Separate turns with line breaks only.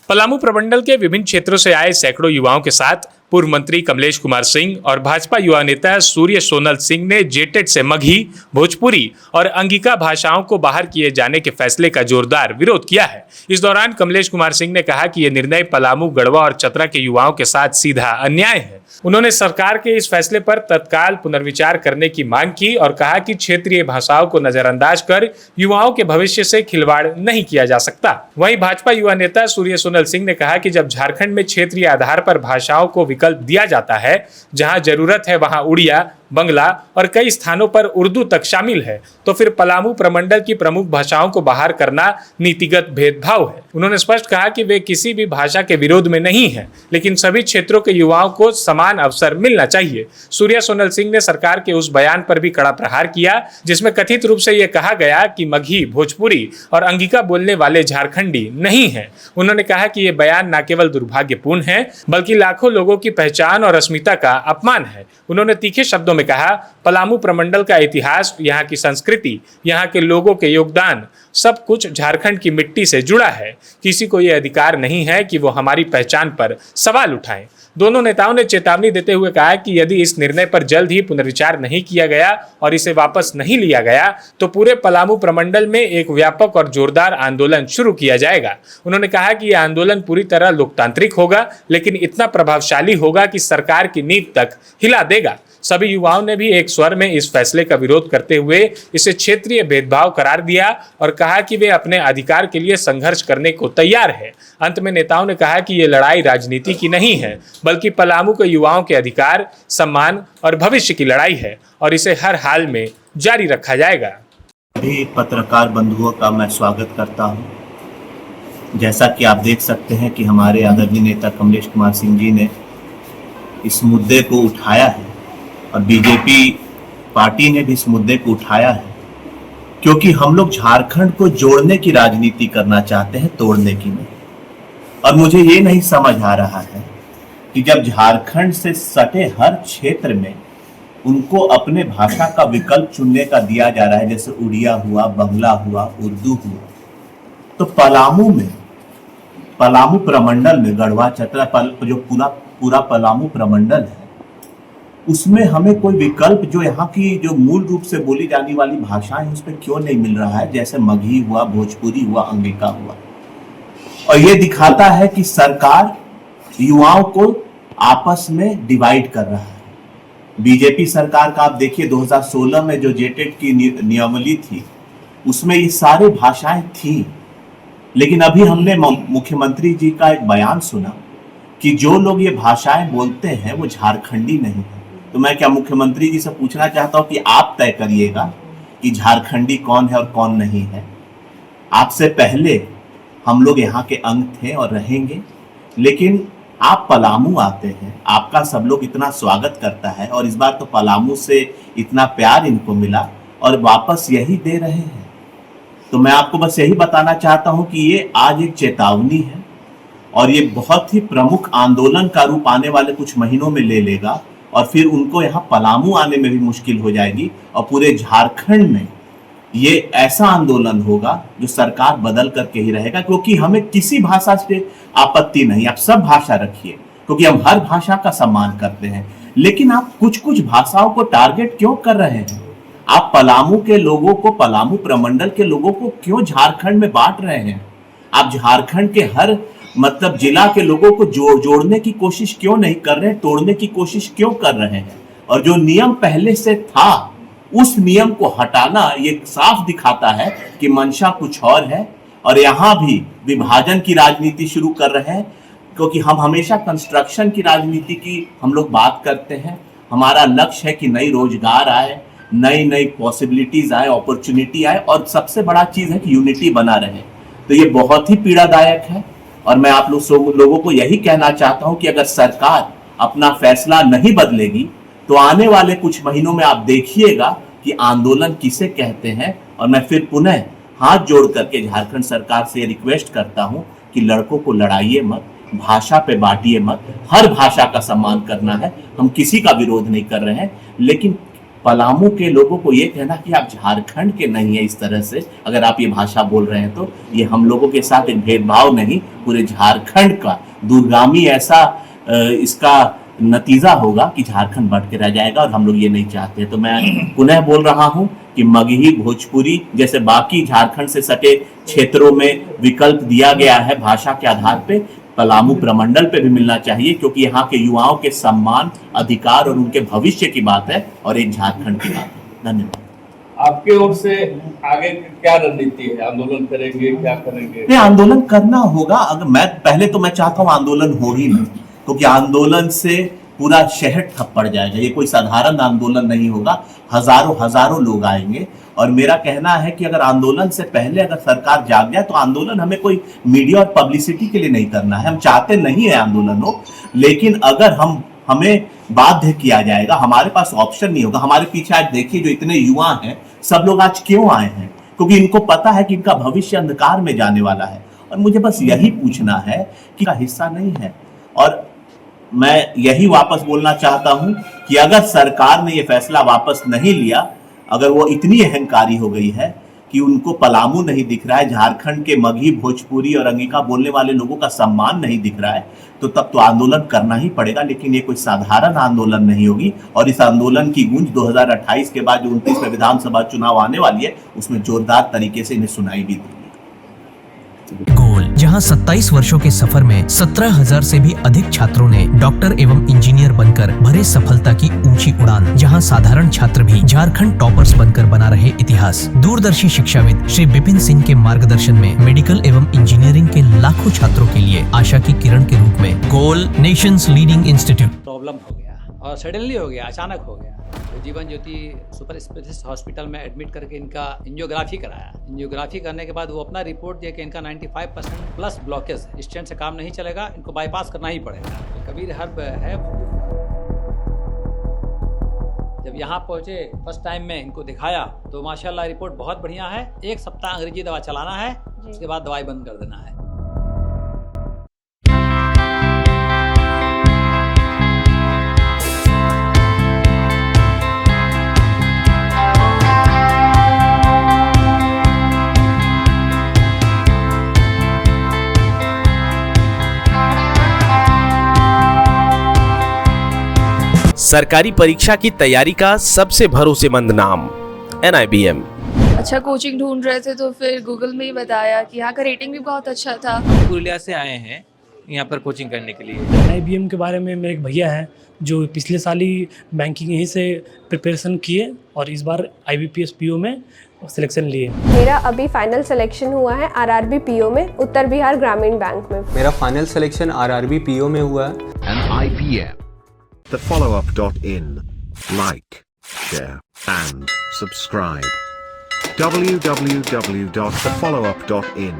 पलामू प्रमंडल के विभिन्न क्षेत्रों से आए सैकड़ों युवाओं के साथ पूर्व मंत्री कमलेश कुमार सिंह और भाजपा युवा नेता सूर्य सोनल सिंह ने जेटेट से मगही, भोजपुरी और अंगिका भाषाओं को बाहर किए जाने के फैसले का जोरदार विरोध किया है। इस दौरान कमलेश कुमार सिंह ने कहा कि यह निर्णय पलामू, गढ़वा और चतरा के युवाओं के साथ सीधा अन्याय है। उन्होंने सरकार के इस फैसले पर तत्काल पुनर्विचार करने की मांग की और कहा कि क्षेत्रीय भाषाओं को नजरअंदाज कर युवाओं के भविष्य से खिलवाड़ नहीं किया जा सकता। वहीं भाजपा युवा नेता सूर्य सोनल सिंह ने कहा कि जब झारखंड में क्षेत्रीय आधार पर भाषाओं को विकल्प दिया जाता है, जहां जरूरत है वहां उड़िया, बंगला और कई स्थानों पर उर्दू तक शामिल है, तो फिर पलामू प्रमंडल की प्रमुख भाषाओं को बाहर करना नीतिगत भेदभाव है। उन्होंने स्पष्ट कहा कि वे किसी भी भाषा के विरोध में नहीं है, लेकिन सभी क्षेत्रों के युवाओं को समान अवसर मिलना चाहिए। सूर्य सोनल सिंह ने सरकार के उस बयान पर भी कड़ा प्रहार किया जिसमें कथित रूप से यह कहा गया कि मगही, भोजपुरी और अंगिका बोलने वाले झारखंडी नहीं है। उन्होंने कहा कि यह बयान न केवल दुर्भाग्यपूर्ण है बल्कि लाखों लोगों की पहचान और अस्मिता का अपमान है। उन्होंने तीखे शब्दों में कहा, पलामू प्रमंडल का इतिहास, यहाँ की संस्कृति, यहाँ के लोगों के योगदान, सब कुछ झारखंड की मिट्टी से जुड़ा है। किसी को यह अधिकार नहीं है कि वो हमारी पहचान पर सवाल उठाएं। दोनों नेताओं ने चेतावनी देते हुए कहा कि यदि इस निर्णय पर जल्द ही पुनर्विचार नहीं किया गया और इसे वापस नहीं लिया गया तो पूरे पलामू प्रमंडल में एक व्यापक और जोरदार आंदोलन शुरू किया जाएगा। उन्होंने कहा कि यह आंदोलन पूरी तरह लोकतांत्रिक होगा, लेकिन इतना प्रभावशाली होगा कि सरकार की नींव तक हिला देगा। सभी युवाओं ने भी एक स्वर में इस फैसले का विरोध करते हुए इसे क्षेत्रीय भेदभाव करार दिया और कहा कि वे अपने अधिकार के लिए संघर्ष करने को तैयार है। अंत में नेताओं ने कहा कि ये लड़ाई राजनीति की नहीं है बल्कि पलामू के युवाओं के अधिकार, सम्मान और भविष्य की लड़ाई है और इसे हर हाल में जारी रखा जाएगा।
सभी पत्रकार बंधुओं का मैं स्वागत करता हूं। जैसा कि आप देख सकते हैं कि हमारे आदरणीय नेता कमलेश कुमार सिंह जी ने इस मुद्दे को उठाया है और बीजेपी पार्टी ने भी इस मुद्दे को उठाया है, क्योंकि हम लोग झारखंड को जोड़ने की राजनीति करना चाहते हैं, तोड़ने की नहीं। और मुझे ये नहीं समझ आ रहा है कि जब झारखंड से सटे हर क्षेत्र में उनको अपने भाषा का विकल्प चुनने का दिया जा रहा है, जैसे उड़िया हुआ, बंगला हुआ, उर्दू हुआ, तो पलामू प्रमंडल में गढ़वा, चतरा, जो पूरा पलामू प्रमंडल है, उसमें हमें कोई विकल्प जो यहाँ की जो मूल रूप से बोली जाने वाली भाषा है उस पर क्यों नहीं मिल रहा है, जैसे मगही हुआ, भोजपुरी हुआ, अंगिका हुआ। और ये दिखाता है कि सरकार युवाओं को आपस में डिवाइड कर रहा है। बीजेपी सरकार का आप देखिए 2016 में जो जेटेट की नियमावली थी उसमें ये सारी भाषाएं थी, लेकिन अभी हमने मुख्यमंत्री जी का एक बयान सुना कि जो लोग ये भाषाएं बोलते हैं वो झारखंडी नहीं है। तो मैं क्या मुख्यमंत्री जी से पूछना चाहता हूं कि आप तय करिएगा कि झारखंडी कौन है और कौन नहीं है। आपसे पहले हम लोग यहाँ के अंग थे और रहेंगे, लेकिन आप पलामू आते हैं, आपका सब लोग इतना स्वागत करता है और इस बार तो पलामू से इतना प्यार इनको मिला और वापस यही दे रहे हैं। तो मैं आपको बस यही बताना चाहता हूं कि ये आज एक चेतावनी है और ये बहुत ही प्रमुख आंदोलन का रूप आने वाले कुछ महीनों में ले लेगा और फिर उनको यहाँ पलामू आने में भी मुश्किल हो जाएगी और पूरे झारखंड में ये ऐसा आंदोलन होगा जो सरकार बदल करके ही रहेगा। क्योंकि हमें किसी भाषा से आपत्ति नहीं, आप सब भाषा रखिए, क्योंकि हम हर भाषा का सम्मान करते हैं, लेकिन आप कुछ कुछ भाषाओं को टारगेट क्यों कर रहे हैं? आप पलामू के लोगों को, पलामू प्रमंडल के लोगों को क्यों झारखंड में बांट रहे हैं? आप झारखंड के हर जिला के लोगों को जोड़ने की कोशिश क्यों नहीं कर रहे हैं, तोड़ने की कोशिश क्यों कर रहे हैं? और जो नियम पहले से था उस नियम को हटाना ये साफ दिखाता है कि मंशा कुछ और है और यहाँ भी विभाजन की राजनीति शुरू कर रहे हैं। क्योंकि हम हमेशा कंस्ट्रक्शन की राजनीति की हम लोग बात करते हैं। हमारा लक्ष्य है कि नई रोजगार आए, नई पॉसिबिलिटीज आए, अपॉर्चुनिटी आए और सबसे बड़ा चीज है कि यूनिटी बना रहे। तो ये बहुत ही पीड़ादायक है और मैं आप लोगों को यही कहना चाहता हूं कि अगर सरकार अपना फैसला नहीं बदलेगी तो आने वाले कुछ महीनों में आप देखिएगा कि आंदोलन किसे कहते हैं। और मैं फिर पुनः हाथ जोड़ करके झारखंड सरकार से रिक्वेस्ट करता हूं कि लड़कों को लड़ाइए मत, भाषा पे बांटिए मत, हर भाषा का सम्मान करना है। हम किसी का विरोध नहीं कर रहे हैं, लेकिन पलामू के लोगों को ये कहना कि आप झारखंड के नहीं है, इस तरह से अगर आप ये भाषा बोल रहे हैं तो ये हम लोगों के साथ एक भेदभाव नहीं, पूरे झारखंड का दूरगामी ऐसा इसका नतीजा होगा कि झारखंड बढ़ के रह जाएगा, और हम लोग ये नहीं चाहते। तो मैं पुनः बोल रहा हूं कि मगही, भोजपुरी जैसे बाकी झारखंड से सटे क्षेत्रों में विकल्प दिया गया है भाषा के आधार पे, पलामू प्रमंडल पे भी मिलना चाहिए, क्योंकि यहाँ के युवाओं के सम्मान, अधिकार और उनके भविष्य की बात है और एक झारखंड की बात है। धन्यवाद।
आपके ओर से आगे क्या रणनीति है? आंदोलन करेंगे, क्या करेंगे?
नहीं, आंदोलन करना होगा। अगर मैं चाहता हूँ आंदोलन हो ही नहीं, क्योंकि आंदोलन से पूरा शहर ठप पड़ जाएगा। ये कोई साधारण आंदोलन नहीं होगा, हजारों लोग आएंगे। और मेरा कहना है कि अगर आंदोलन से पहले अगर सरकार जाग जाए तो आंदोलन हमें कोई मीडिया और पब्लिसिटी के लिए नहीं करना है। हम चाहते नहीं है आंदोलन हो, लेकिन अगर हमें बाध्य किया जाएगा, हमारे पास ऑप्शन नहीं होगा। हमारे पीछे आज देखिए जो इतने युवा हैं, सब लोग आज क्यों आए हैं? क्योंकि इनको पता है कि इनका भविष्य अंधकार में जाने वाला है। और मुझे बस यही पूछना है कि का हिस्सा नहीं है। और मैं यही वापस बोलना चाहता हूं कि अगर सरकार ने ये फैसला वापस नहीं लिया, अगर वो इतनी अहंकारी हो गई है कि उनको पलामू नहीं दिख रहा है, झारखंड के मगही, भोजपुरी और अंगिका बोलने वाले लोगों का सम्मान नहीं दिख रहा है, तो तब तो आंदोलन करना ही पड़ेगा। लेकिन ये कोई साधारण आंदोलन नहीं होगी, और इस आंदोलन की गूंज 2028 के बाद जो 29 में विधानसभा चुनाव आने वाली है उसमें जोरदार तरीके से इन्हें सुनाई भी देगी।
गोल, जहां 27 वर्षों के सफर में 17,000 से भी अधिक छात्रों ने डॉक्टर एवं इंजीनियर बनकर भरे सफलता की ऊंची उड़ान, जहां साधारण छात्र भी झारखंड टॉपर्स बनकर बना रहे इतिहास। दूरदर्शी शिक्षाविद श्री विपिन सिंह के मार्गदर्शन में मेडिकल एवं इंजीनियरिंग के लाखों छात्रों के लिए आशा की किरण के रूप में गोल, नेशंस लीडिंग इंस्टीट्यूट।
प्रॉब्लम हो गया और सडनली हो गया, अचानक हो गया। तो Jeevan Jyoti super specialist hospital में एडमिट करके इनका एंजियोग्राफी कराया। एंजियोग्राफी करने के बाद वो अपना रिपोर्ट दिया कि इनका 95% प्लस ब्लॉकेज, स्टेंट से काम नहीं चलेगा, इनको बाईपास करना ही पड़ेगा। तो कबीर हर्ब है। जब यहाँ पहुँचे फर्स्ट टाइम में इनको दिखाया तो माशाल्लाह रिपोर्ट बहुत बढ़िया है। 1 सप्ताह अंग्रेजी दवा चलाना है, उसके बाद दवाई बंद कर देना है।
सरकारी परीक्षा की तैयारी का सबसे भरोसेमंद नाम NIBM।
अच्छा कोचिंग ढूंढ रहे थे तो फिर गूगल में ही बताया कि यहाँ का रेटिंग भी बहुत अच्छा था।
पुरुलिया से आए हैं यहाँ पर कोचिंग करने के लिए।
NIBM के बारे में मेरे एक भैया हैं जो पिछले साल ही बैंकिंग यहीं से प्रिपरेशन किए और इस बार IBPS PO में सिलेक्शन लिए।
मेरा अभी फाइनल सिलेक्शन हुआ है RRB PO में, उत्तर बिहार ग्रामीण बैंक में।
मेरा फाइनल सिलेक्शन RRB PO में हुआ है।
NIBM, thefollowup.in. Like, share and subscribe. www.thefollowup.in